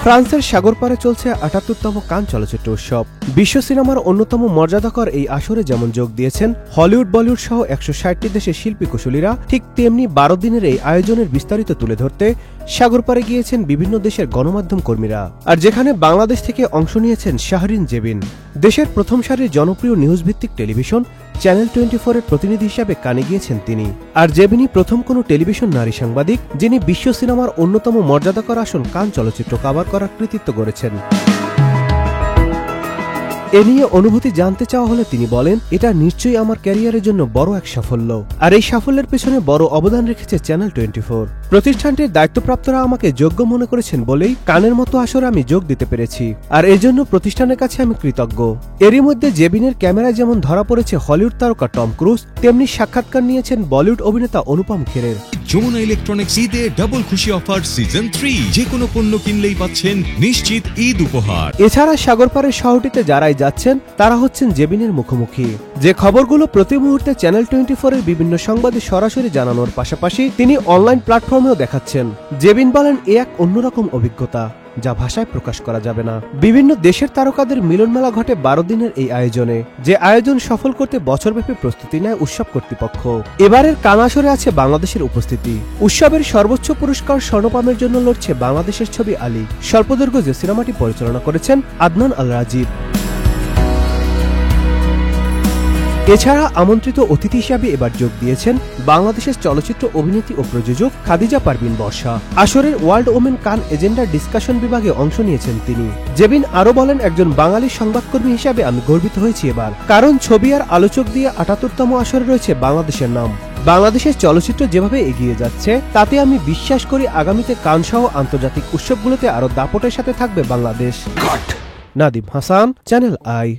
ফ্রান্সের সাগরপাড়ে চলছে ৭৮তম কান চলচ্চিত্র উৎসব। বিশ্ব সিনেমার অন্যতম মর্যাদাকর এই আসরে যেমন যোগ দিয়েছেন হলিউড বলিউড সহ ১৬০টি দেশের শিল্পী কুশলীরা, ঠিক তেমনি ১২ দিনের এই আয়োজনের বিস্তারিত তুলে ধরতে সাগরপাড়ে গিয়েছেন বিভিন্ন দেশের গণমাধ্যম কর্মীরা। আর যেখানে বাংলাদেশ থেকে অংশ নিয়েছেন শাহরিন জেবিন। দেশের প্রথম সারির জনপ্রিয় নিউজ ভিত্তিক টেলিভিশন চ্যানেল 24 এর প্রতিনিধি হিসাবে কানে গিয়েছেন তিনি। আর জেবিনই প্রথম কোনো টেলিভিশন নারী সাংবাদিক যিনি বিশ্ব সিনেমার অন্যতম মর্যাদাকর আসন কান চলচ্চিত্র কাভার করার কৃতিত্ব গড়েছেন। এ নিয়ে অনুভূতি জানতে চাওয়া হলে তিনি বলেন, এটা নিশ্চয়ই আমার ক্যারিয়ারের জন্য বড় এক সাফল্য। আর এই সাফল্যের পেছনে বড় অবদান রেখেছে চ্যানেল 24। প্রতিষ্ঠানটির দায়িত্বপ্রাপ্তরা আমাকে যোগ্য মনে করেছেন বলেই কানের মতো আসরে আমি যোগ দিতে পেরেছি। আর এর জন্য প্রতিষ্ঠানের কাছে আমি কৃতজ্ঞ। এরই মধ্যে জেবিনের ক্যামেরায় যেমন ধরা পড়েছে হলিউড তারকা টম ক্রুজ, তেমনি সাক্ষাৎকার নিয়েছেন বলিউড অভিনেতা অনুপম খেরের। যমুনা ইলেকট্রনিক্স ঈদে ডাবল খুশি অফার সিজন 3, যে কোনো পণ্য কিনলেই পাচ্ছেন নিশ্চিত ঈদ উপহার। এছাড়া সাগরপাড়ের শহরটিতে যারাই যাচ্ছেন তারা হচ্ছেন জেবিনের মুখোমুখি। যে খবরগুলো প্রতি মুহূর্তে চ্যানেল 24 এর বিভিন্ন সংবাদে সরাসরি জানানোর পাশাপাশি তিনি অনলাইন প্ল্যাটফর্মেও দেখাচ্ছেন। জেবিন বলেন, এ এক অন্যরকম অভিজ্ঞতা যা ভাষায় প্রকাশ করা যাবে না। বিভিন্ন দেশের তারকাদের মিলনমেলা ঘটে 12 দিনের এই আয়োজনে, যে আয়োজন সফল করতে বছরব্যাপী প্রস্তুতি নেয় উৎসব কর্তৃপক্ষ। এবারের কান আসরে আছে বাংলাদেশের উপস্থিতি। উৎসবের সর্বোচ্চ পুরস্কার স্বর্ণপামের জন্য লড়ছে বাংলাদেশের ছবি আলী। স্বল্পদৈর্ঘ্য যে সিনেমাটি পরিচালনা করেছেন আদনান আল রাজীব। এছাড়া আমন্ত্রিত অতিথি হিসাবে এবার যোগ দিয়েছেন বাংলাদেশের চলচ্চিত্র অভিনেত্রী ও প্রযোজক খাদিজা পারভিন বর্ষা। আসরের ওয়ার্ল্ড ওমেন কান এজেন্ডার ডিসকাশন বিভাগে অংশ নিয়েছেন তিনি। জেবিন আরো বলেন, একজন বাঙালি সংবাদকর্মী হিসাবে আমি গর্বিত হয়েছি এবার, কারণ ছবি আর আলোচক দিয়ে ৭৮তম আসরে রয়েছে বাংলাদেশের নাম। বাংলাদেশের চলচ্চিত্র যেভাবে এগিয়ে যাচ্ছে তাতে আমি বিশ্বাস করি আগামীতে কান সহ আন্তর্জাতিক উৎসবগুলোতে আরো দাপটের সাথে থাকবে বাংলাদেশ। Nadim Hasan, channel I.